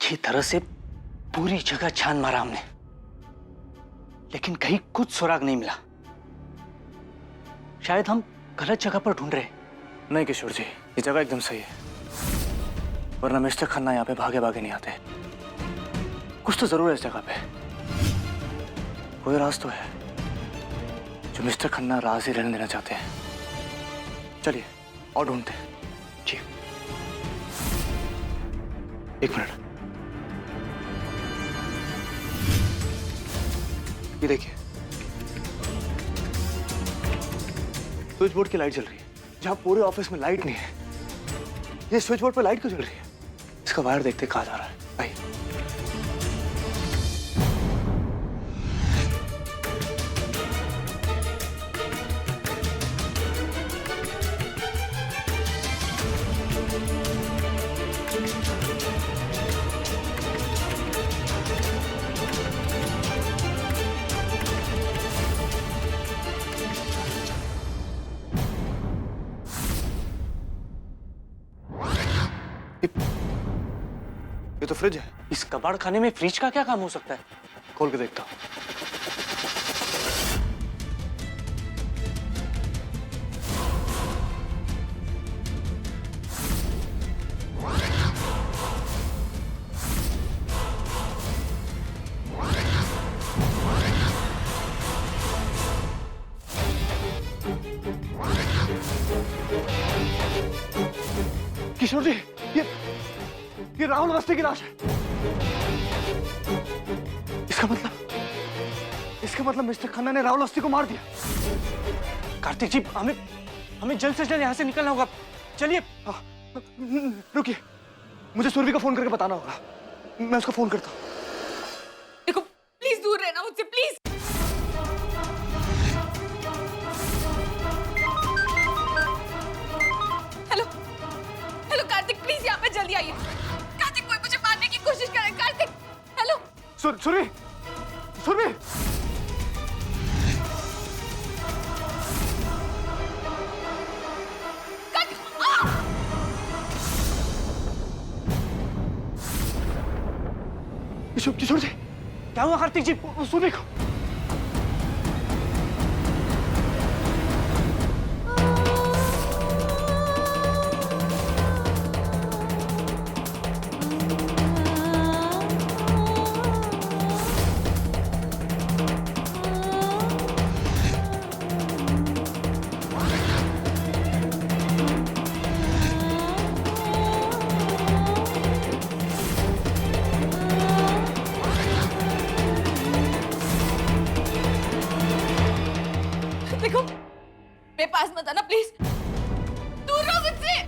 अच्छी तरह से पूरी जगह छान मारा हमने, लेकिन कहीं कुछ सुराग नहीं मिला। शायद हम गलत जगह पर ढूंढ रहे। नहीं किशोर जी, ये जगह एकदम सही है, वरना मिस्टर खन्ना यहाँ पे भागे भागे नहीं आते। कुछ तो जरूर है इस जगह पे, कोई राज तो है जो मिस्टर खन्ना राज ही रहने देना चाहते हैं। चलिए और ढूंढते हैं। जी। एक मिनट, ये देखिए, स्विच बोर्ड की लाइट जल रही है जहां पूरे ऑफिस में लाइट नहीं है। ये स्विच बोर्ड पे लाइट क्यों जल रही है? इसका वायर देखते कहाँ जा रहा है। आइए। ये तो फ्रिज है। इस कबाड़ खाने में फ्रिज का क्या काम हो सकता है? खोल के देखता हूं। किशोर जी, ये राहुल अवस्थी की लाश है। इसका मतलब मिस्टर खन्ना ने राहुल अवस्थी को मार दिया। कार्तिक जी, हमें जल्द से जल्द यहाँ से निकलना होगा। चलिए। रुकिए, मुझे सुरभि को फोन करके बताना होगा। मैं उसको फोन करता हूँ। देखो प्लीज दूर रहना मुझसे, please. Hello hello Kartik, please यहाँ पे जल्दी आइए। कार्तिक, कोई मुझे मारने की कोशिश कर रहा है। कार्तिक, हेलो। सुरभि, सुरभि। किशोर जी, क्या हुआ कार्तिक जी? सुरभि को देखो मेरे पास मत आना प्लीज, दूर रहो मुझसे।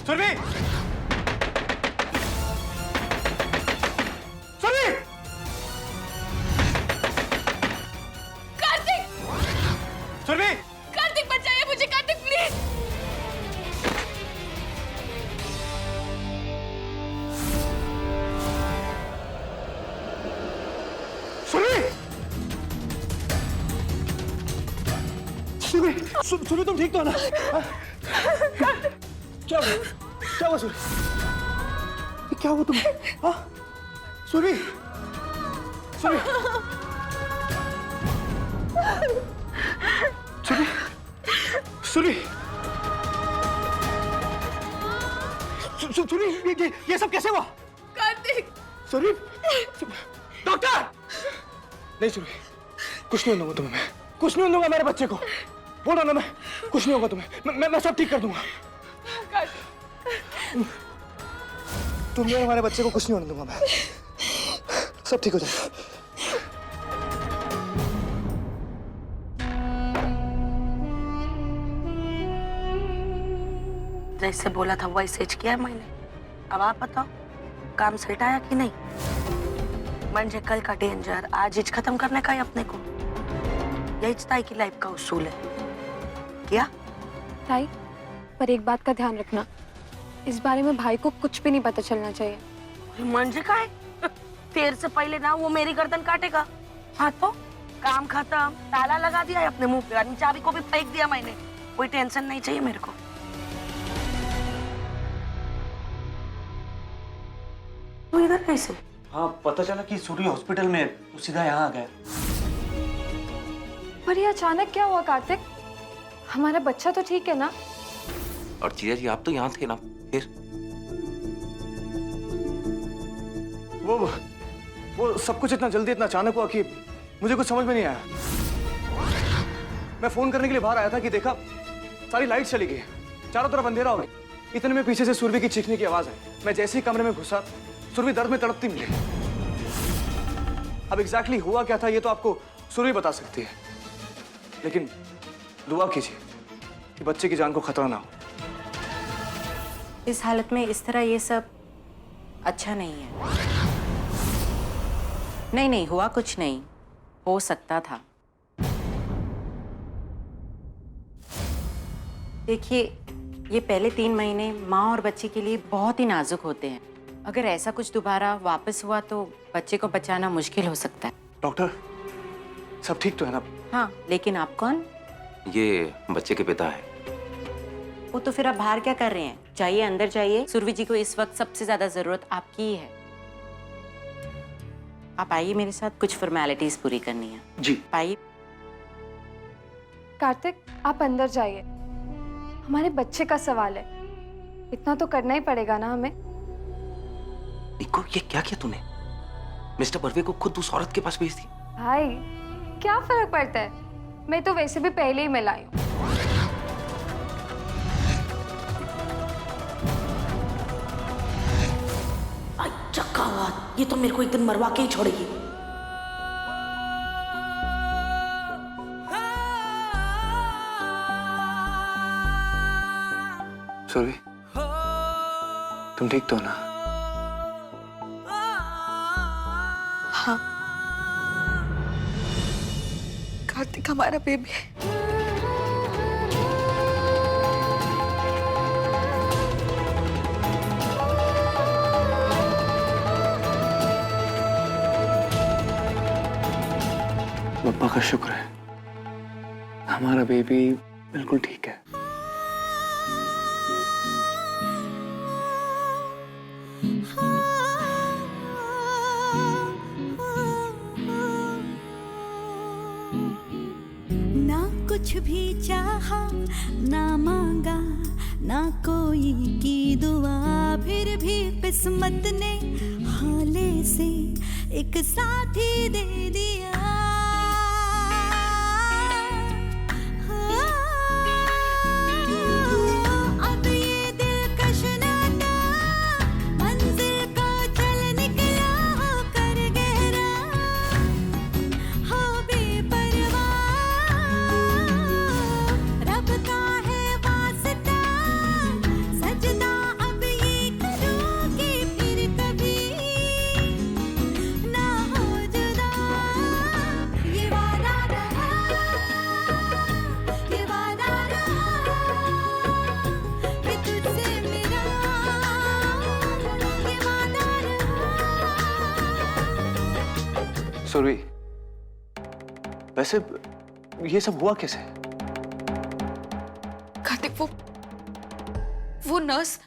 सुरभि, सुरभि। कार्तिक, सुरभि, कार्तिक बचाइए मुझे, कार्तिक प्लीज। सुरभि, सुरभि, तुम ठीक तो हो ना? क्या हुआ? क्या हुआ सुरभि? क्या हुआ तुम्हें? हाँ? सुरभि, सुरभि, सुरभि, सुरभि, सुरभि, ये सब कैसे हुआ? कार्तिक, सुरभि, डॉक्टर! नहीं सुरभि, कुछ नहीं दूंगा तुम्हें मैं, कुछ नहीं दूंगा मेरे बच्चे को। बोलो ना, मैं कुछ नहीं होगा तुम्हें, मैं सब ठीक कर दूंगा। तुम्हें और हमारे बच्चे को कुछ नहीं होने दूंगा मैं, सब ठीक हो जाएगा। जैसे बोला था वैसे ही किया है मैंने। अब आप बताओ, काम सेट आया कि नहीं? म्हणजे कल का डेंजर आज ही खत्म करने का है अपने को। यही ताई की लाइफ का उसूल है क्या? ताई, पर एक बात का ध्यान रखना, इस बारे में भाई को कुछ भी नहीं पता चलना चाहिए। म्हणजे का है? देर से पहले ना वो मेरी गर्दन काटेगा। हाँ तो काम खत्म, ताला लगा दिया है अपने मुंह पे और चाबी को भी फेंक दिया मैंने। कोई टेंशन नहीं चाहिए मेरे को। तू इधर कैसे? हाँ, पता चला कि सूर्य हॉस्पिटल में है, तो सीधा यहाँ आ गया। पर ये अचानक क्या हुआ कार्तिक? हमारा बच्चा तो ठीक है ना? और जीजा जी आप तो यहाँ थे ना, फिर वो सब कुछ इतना जल्दी, इतना अचानक हुआ कि मुझे कुछ समझ में नहीं आया। मैं फोन करने के लिए बाहर आया था कि देखा सारी लाइट चली गई, चारों तरफ अंधेरा हो गया। इतने में पीछे से सुरभि की चीखने की आवाज आई। मैं जैसे ही कमरे में घुसा, सुरभि दर्द में तड़पती मिली। अब एग्जैक्टली हुआ क्या था ये तो आपको सुरभि बता सकती है, लेकिन दुआ कीजिए कि बच्चे की जान को खतरा ना हो। इस हालत में इस तरह ये सब अच्छा नहीं है। नहीं, हुआ कुछ नहीं, हो सकता था। देखिए, ये पहले 3 महीने माँ और बच्चे के लिए बहुत ही नाजुक होते हैं। अगर ऐसा कुछ दोबारा वापस हुआ तो बच्चे को बचाना मुश्किल हो सकता है। डॉक्टर, सब ठीक तो है ना? हाँ, लेकिन आप कौन? ये बच्चे के पिता है। वो तो फिर आप बाहर क्या कर रहे हैं? जाइए, अंदर जाइए। सुरभि जी को इस वक्त सबसे ज्यादा जरूरत आपकी ही है। आप आइए मेरे साथ, कुछ फॉर्मेलिटीज पूरी करनी है। जी आइए। कार्तिक, आप अंदर जाइए, हमारे बच्चे का सवाल है, इतना तो करना ही पड़ेगा ना हमें। निको, ये क्या किया तूने? मिस्टर बर्वे को खुद उस औरत के पास भेज दी। भाई, क्या फर्क पड़ता है? मैं तो वैसे भी पहले ही मिलाई हूँ। चक्का हुआ, ये तो मेरे को एक दिन मरवा के ही छोड़ेगी। सुरभि, तुम ठीक तो हो ना? हाँ, कार्तिक हमारा बेबी है। पप्पा का शुक्र है, हमारा बेबी बिल्कुल ठीक है। ना कुछ भी चाहा, ना मांगा, ना कोई की दुआ, फिर भी किस्मत ने हाले से एक साथी दे दिया। अब ये दिलकश नाता मंजिल को चल निकला होकर गहरा, हो बेपरवाह, रब का है वास्ता, सजदा अब ये करूं कि फिर कभी ना हो जुदा। ये वादा रहा, ये वादा रहा कि तुझसे मेरा, ये वादा रहा। सुरभि, वैसे ये सब हुआ कैसे? कार्तिक, वो नर्स,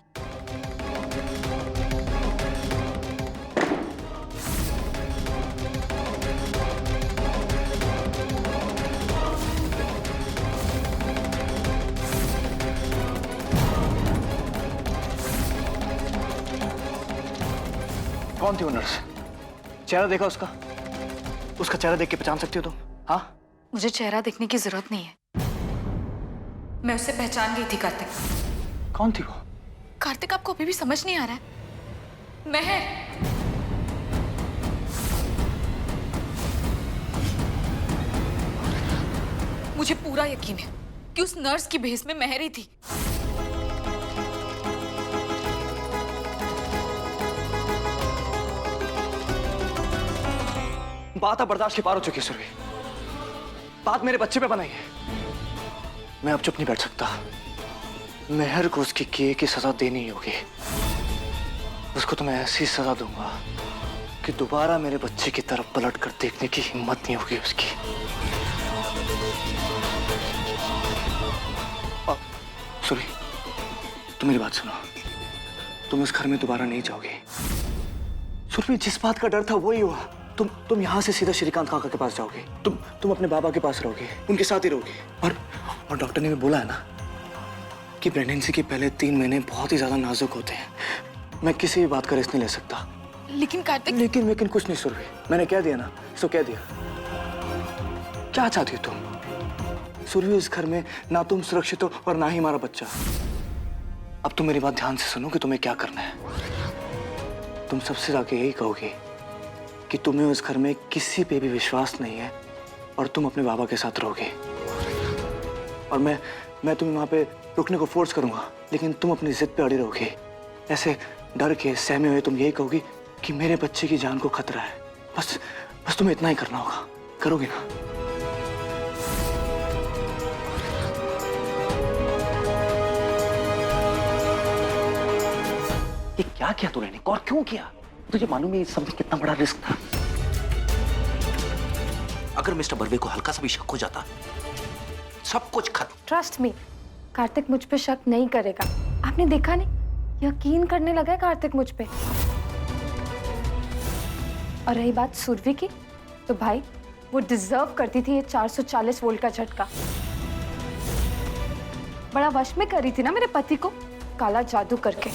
कौन थी वो नर्स? चेहरा देखा उसका? उसका चेहरा देख के पहचान सकती हो तुम? हाँ, मुझे चेहरा देखने की जरूरत नहीं है। मैं उसे पहचान गई थी कार्तिक। कौन थी वो? कार्तिक आपको अभी भी समझ नहीं आ रहा है? महर। मुझे पूरा यकीन है कि उस नर्स की भेस में महर ही थी। बात अब बर्दाश्त के पार हो चुकी है सुरभि। बात मेरे बच्चे पे बनाई है। मैं अब चुप नहीं बैठ सकता। मेहर को उसकी किए की सजा देनी ही होगी। उसको तो मैं ऐसी सजा दूंगा कि दोबारा मेरे बच्चे की तरफ पलट कर देखने की हिम्मत नहीं होगी उसकी। सुरभि, तुम मेरी बात सुनो। तुम इस घर में दोबारा नहीं जाओगे। सुरभि, जिस बात का डर था वही हुआ। तुम यहाँ से सीधा श्रीकांत काका के पास जाओगे। तुम अपने बाबा के पास रहोगे, उनके साथ ही रहोगे। और डॉक्टर ने भी बोला है ना कि प्रेगनेंसी के पहले 3 महीने बहुत ही ज्यादा नाजुक होते हैं। मैं किसी भी बात का रिस्क नहीं ले सकता। लेकिन कार्तिक। लेकिन कुछ नहीं सुरभि, मैंने कह दिया ना, सो कह दिया। क्या चाहती हो तुम? सुरभि, इस घर में ना तुम सुरक्षित हो और ना ही हमारा बच्चा। अब तुम मेरी बात ध्यान से सुनो कि तुम्हें क्या करना है। तुम सबसे जाके यही कहोगे कि तुम्हें उस घर में किसी पे भी विश्वास नहीं है और तुम अपने बाबा के साथ रहोगे। और मैं तुम्हें वहां पे रुकने को फोर्स करूंगा, लेकिन तुम अपनी जिद पे अड़े रहोगे। ऐसे डर के सहमे हुए तुम यही कहोगे कि मेरे बच्चे की जान को खतरा है। बस तुम्हें इतना ही करना होगा। करोगे ना? ये क्या किया तूने निक, और क्यों किया? तुझे मालूम है इस सब में कितना बड़ा रिस्क था? अगर मिस्टर बर्वे को हल्का सा भी शक हो जाता, सब कुछ खत्म। ट्रस्ट मी, कार्तिक मुझ पे शक नहीं करेगा। आपने देखा नहीं, यकीन करने लगा है कार्तिक मुझ पे। और रही बात सुरभि की, तो भाई वो डिजर्व करती थी ये 440 वोल्ट का झटका। बड़ा वश में करी थी ना मेरे पति को, काला जादू करके।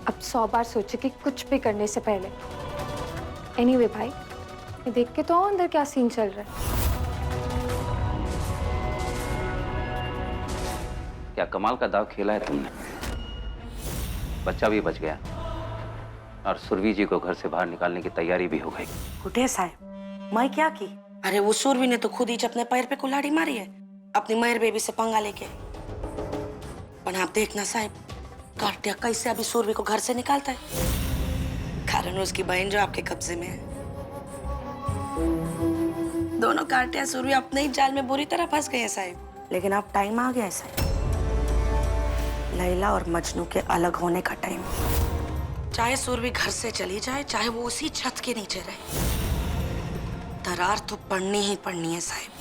अब 100 बार सोचे कि कुछ भी करने से पहले। एनीवे भाई, ये देख के तो अंदर क्या सीन चल रहा है। क्या कमाल का दाव खेला है तुमने। बच्चा भी बच गया और सुरभि जी को घर से बाहर निकालने की तैयारी भी हो गई। उठे साहब, मैं क्या की? अरे वो सुरभि ने तो खुद ही अपने पैर पे कुल्हाड़ी मारी है, अपनी मेहर बेबी से पंगा लेके। पर आप देखना साहब, कार्तिक कैसे अभी सुरभि को घर से निकालता है, कारण उसकी बहन जो आपके कब्जे में है। दोनों कार्तिक सुरभि अपने ही जाल में बुरी तरह फंस गए हैं साहब। लेकिन अब टाइम आ गया है साहब, लैला और मजनू के अलग होने का टाइम। चाहे सुरभि घर से चली जाए, चाहे वो उसी छत के नीचे रहे, दरार तो पड़नी ही पड़नी है साहब।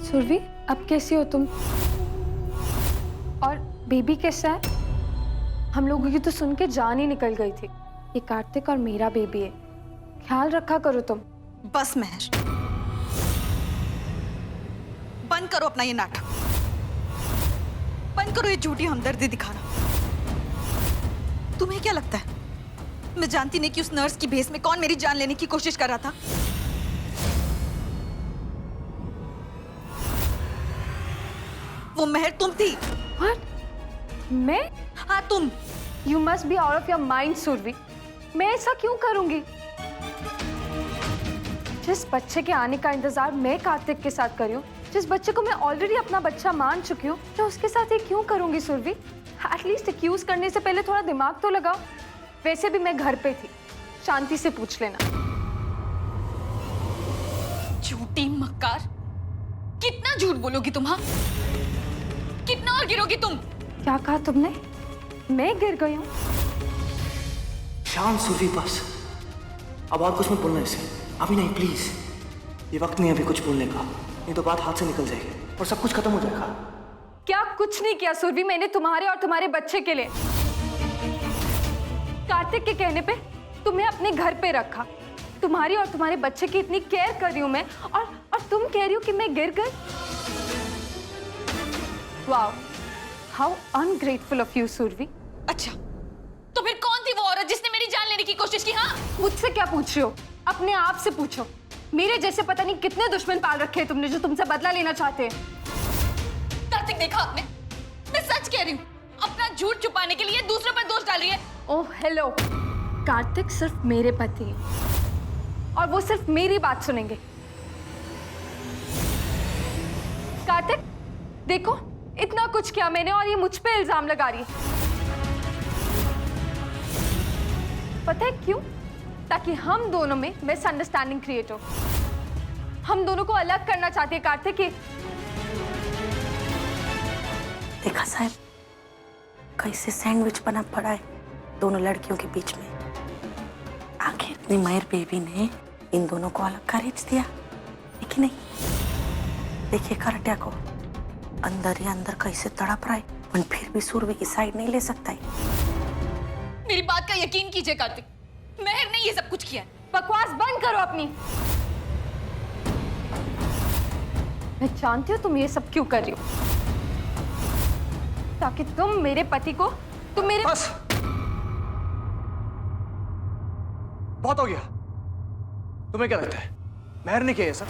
सुरभि, अब कैसी हो तुम? और बेबी कैसा है? हम लोगों की तो सुन के जान ही निकल गई थी। ये कार्तिक और मेरा बेबी है, ख्याल रखा करो तुम। बस महर, बंद करो अपना ये नाटक। बंद करो ये झूठी हमदर्दी दिखाना। तुम्हें क्या लगता है मैं जानती नहीं कि उस नर्स की भेस में कौन मेरी जान लेने की कोशिश कर रहा था? वो महर तुम थी। What? मैं? हाँ तुम। You must be out of your mind, Surabhi. मैं ऐसा क्यों करूंगी? जिस बच्चे के आने का इंतजार मैं कार्तिक के साथ कर रही हूँ, जिस बच्चे को मैं ऑलरेडी अपना बच्चा मान चुकी हूँ, तो उसके साथ ये क्यों करूंगी सुरभि? एटलीस्ट एक्यूज करने से पहले थोड़ा दिमाग तो लगाओ। वैसे भी मैं घर पे थी, शांति से पूछ लेना। झूठी मक्कार, कितना झूठ बोलोगी तुम? हाँ, कितना और गिरोगी तुम? क्या कहा तुमने? मैं गिर गई हूँ? शांत सुरभि, बस अब और कुछ मत बोलना इसे। अभी नहीं, प्लीज। ये वक्त नहीं अभी कुछ बोलने का, नहीं तो बात हाथ से निकल जाएगी और सब कुछ खत्म हो जाएगा। क्या कुछ नहीं किया सुरभि मैंने तुम्हारे और तुम्हारे बच्चे के लिए। कार्तिक के कहने पे तुम्हें अपने घर पे रखा। तुम्हारी और तुम्हारे बच्चे की इतनी केयर कर रही हूं मैं, और तुम कह रही हो कि मैं गिर गई। Wow, how ungrateful of you Surabhi. अच्छा, तो फिर कौन थी वो औरत जिसने मेरी जान लेने की कोशिश की? हाँ, मुझसे क्या पूछ रहे हो? अपने आप से पूछो, मेरे जैसे पता नहीं कितने दुश्मन पाल रखे हैं तुमने जो तुमसे बदला लेना चाहते हैं। कार्तिक देखा आपने, मैं सच कह रही हूँ, अपना झूठ छुपाने के लिए दूसरे पर दोष डाल रही है। ओह हेलो, कार्तिक सिर्फ मेरे पति हैं और वो सिर्फ मेरी बात सुनेंगे। कार्तिक देखो, इतना कुछ किया मैंने और ये मुझ पे इल्जाम लगा रही है। पता है क्यों? ताकि हम दोनों में मिसअंडरस्टैंडिंग क्रिएट हो। हम दोनों को अलग करना चाहती है कार्तिक। देखा साहब, कैसे सैंडविच बना पड़ा है दोनों लड़कियों के बीच में। आखिर इतनी मायर बेबी ने इन दोनों को अलग कर दिया, लेकिन नहीं। देखिए करट्या को अंदर ही अंदर कैसे तड़प रहा है, पर फिर भी सुरभि की साइड नहीं ले सकता है। मेरी बात का यकीन कीजिए कार्तिक, मेहर ने ये सब कुछ किया है। बकवास बंद करो अपनी। मैं जानती हूँ तुम ये सब क्यों कर रही हो, ताकि तुम मेरे पति को, तुम मेरे बस, बहुत हो गया। तुम्हें क्या लगता है मेहर ने किया ये सब?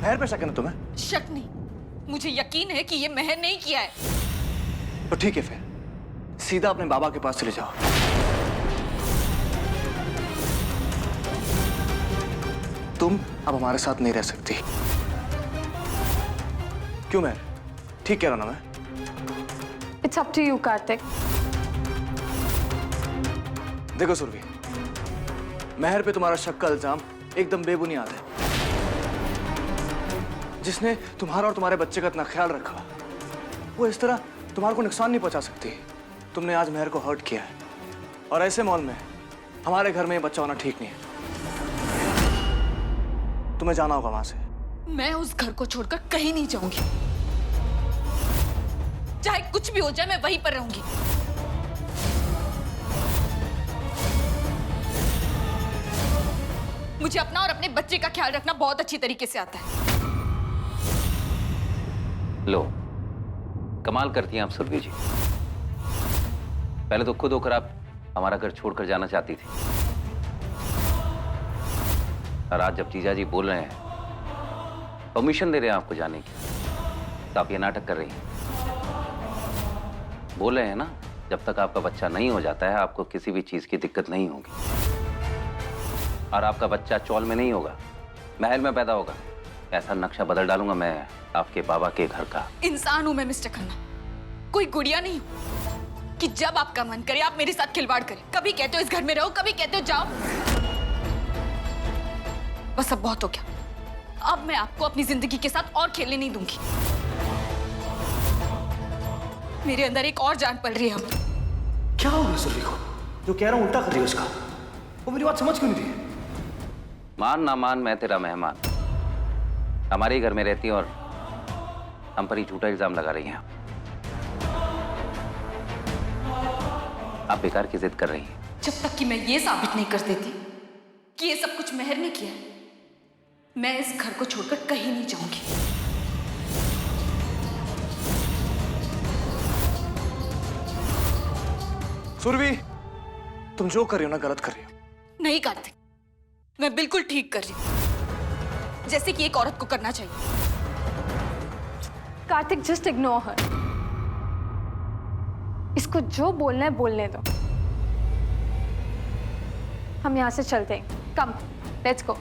मेहर पे शक है ना तुम्हें? शक नहीं, मुझे यकीन है कि ये मेहर ने ही किया है। तो ठीक है, फिर सीधा अपने बाबा के पास चले जाओ। तुम अब हमारे साथ नहीं रह सकती। क्यों मेहर, ठीक कह रहा हूं ना मैं? It's up to you Kartik. देखो सुरभि, मेहर पे तुम्हारा शक का इल्जाम एकदम बेबुनियाद है। जिसने तुम्हारा और तुम्हारे बच्चे का इतना ख्याल रखा, वो इस तरह तुम्हारे को नुकसान नहीं पहुंचा सकती। तुमने आज मेहर को हर्ट किया है, और ऐसे माहौल में हमारे घर में ये बच्चा होना ठीक नहीं है। तुम्हें जाना होगा वहां से। मैं उस घर को छोड़कर कहीं नहीं जाऊंगी, चाहे कुछ भी हो जाए, मैं वहीं पर रहूंगी। मुझे अपना और अपने बच्चे का ख्याल रखना बहुत अच्छी तरीके से आता है। लो, कमाल करती हैं आप सुरभि जी। पहले तो खुद होकर आप हमारा घर छोड़कर जाना चाहती थी, और आज जब जीजा जी बोल रहे हैं, परमिशन दे रहे हैं आपको जाने की, तो आप ये नाटक कर रही हैं। बोल रहे हैं ना, जब तक आपका बच्चा नहीं हो जाता है आपको किसी भी चीज की दिक्कत नहीं होगी, और आपका बच्चा चौल में नहीं होगा, महल में पैदा होगा। ऐसा नक्शा बदल डालूंगा मैं आपके बाबा के घर का। इंसान हूं मैं मिस्टर खन्ना, कोई गुड़िया नहीं हूं कि जब आपका मन करे आप मेरे साथ खिलवाड़ करें। कभी कहते हो इस घर में रहो, कभी कहते हो जाओ। बस अब बहुत हो गया, अब मैं आपको अपनी जिंदगी के साथ और खेलने नहीं दूंगी। मेरे अंदर एक और जान पल रही है। क्या हो गया सुरभि को? जो कह रहा हूं उल्टा कर रही है उसका। वो मेरी बात समझ क्यों नहीं रही? मान ना मान, मैं तेरा मेहमान, हमारे ही घर में रहती और हम पर ही झूठा इल्जाम लगा रही हैं। आप बेकार की जिद कर रही हैं। जब तक कि मैं ये साबित नहीं कर देती कि ये सब कुछ मेहर ने किया, मैं इस घर को छोड़कर कहीं नहीं जाऊंगी। सुरभि, तुम जो कर रही हो ना, गलत कर रही हो। नहीं कार्तिक, मैं बिल्कुल ठीक कर रही हूं, जैसे कि एक औरत को करना चाहिए। Kartik just ignore her. इसको जो बोलना है बोलने दो। हम यहां से चलते हैं। कम, लेट्स गो।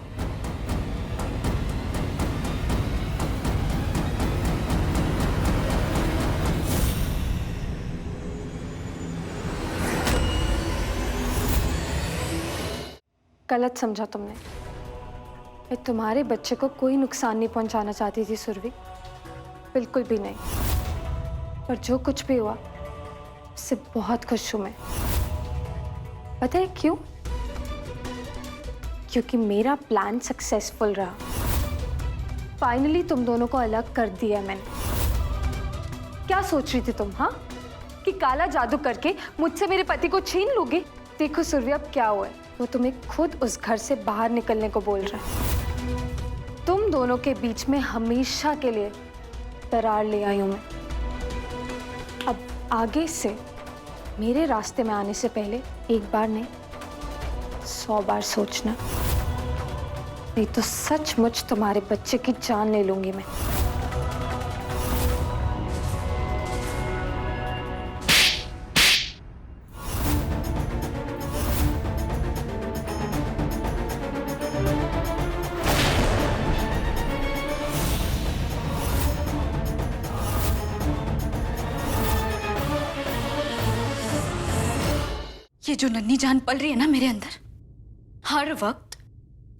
गलत समझा तुमने। मैं तुम्हारे बच्चे को कोई नुकसान नहीं पहुंचाना चाहती थी सुरभि, बिल्कुल भी नहीं। पर जो कुछ भी हुआ उससे बहुत खुश हूं मैं। पता है क्यों? क्योंकि मेरा प्लान सक्सेसफुल रहा। फाइनली तुम दोनों को अलग कर दिया मैंने। क्या सोच रही थी तुम, हाँ? कि काला जादू करके मुझसे मेरे पति को छीन लोगे? देखो सुरभि, अब क्या हुआ है, वो तुम्हें खुद उस घर से बाहर निकलने को बोल रहा है। तुम दोनों के बीच में हमेशा के लिए दरार ले आई हूं मैं। अब आगे से मेरे रास्ते में आने से पहले एक बार नहीं 100 बार सोचना, नहीं तो सचमुच तुम्हारे बच्चे की जान ले लूंगी मैं। ये जो नन्ही जान पल रही है ना मेरे अंदर, हर वक्त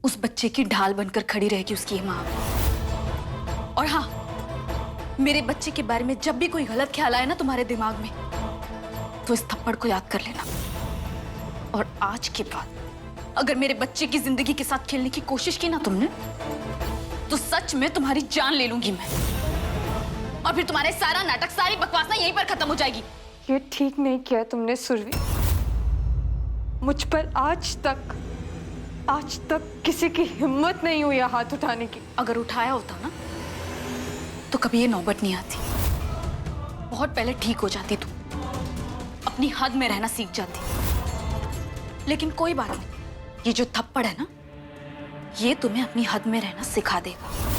उस बच्चे की ढाल बनकर खड़ी रहेगी उसकी ये माँ। और हाँ, मेरे बच्चे के बारे में जब भी कोई गलत ख्याल आए ना तुम्हारे दिमाग में, तो इस थप्पड़ को याद कर लेना। और आज के बाद अगर मेरे बच्चे की जिंदगी के साथ खेलने की कोशिश की ना तुमने, तो सच में तुम्हारी जान ले लूंगी मैं। और फिर तुम्हारे सारा नाटक, सारी बकवास ना यहीं पर खत्म हो जाएगी। ये ठीक नहीं किया तुमने सुरभि। मुझ पर आज तक किसी की हिम्मत नहीं हुई है हाथ उठाने की। अगर उठाया होता ना तो कभी ये नौबत नहीं आती। बहुत पहले ठीक हो जाती तू, अपनी हद में रहना सीख जाती। लेकिन कोई बात नहीं, ये जो थप्पड़ है ना, ये तुम्हें अपनी हद में रहना सिखा देगा।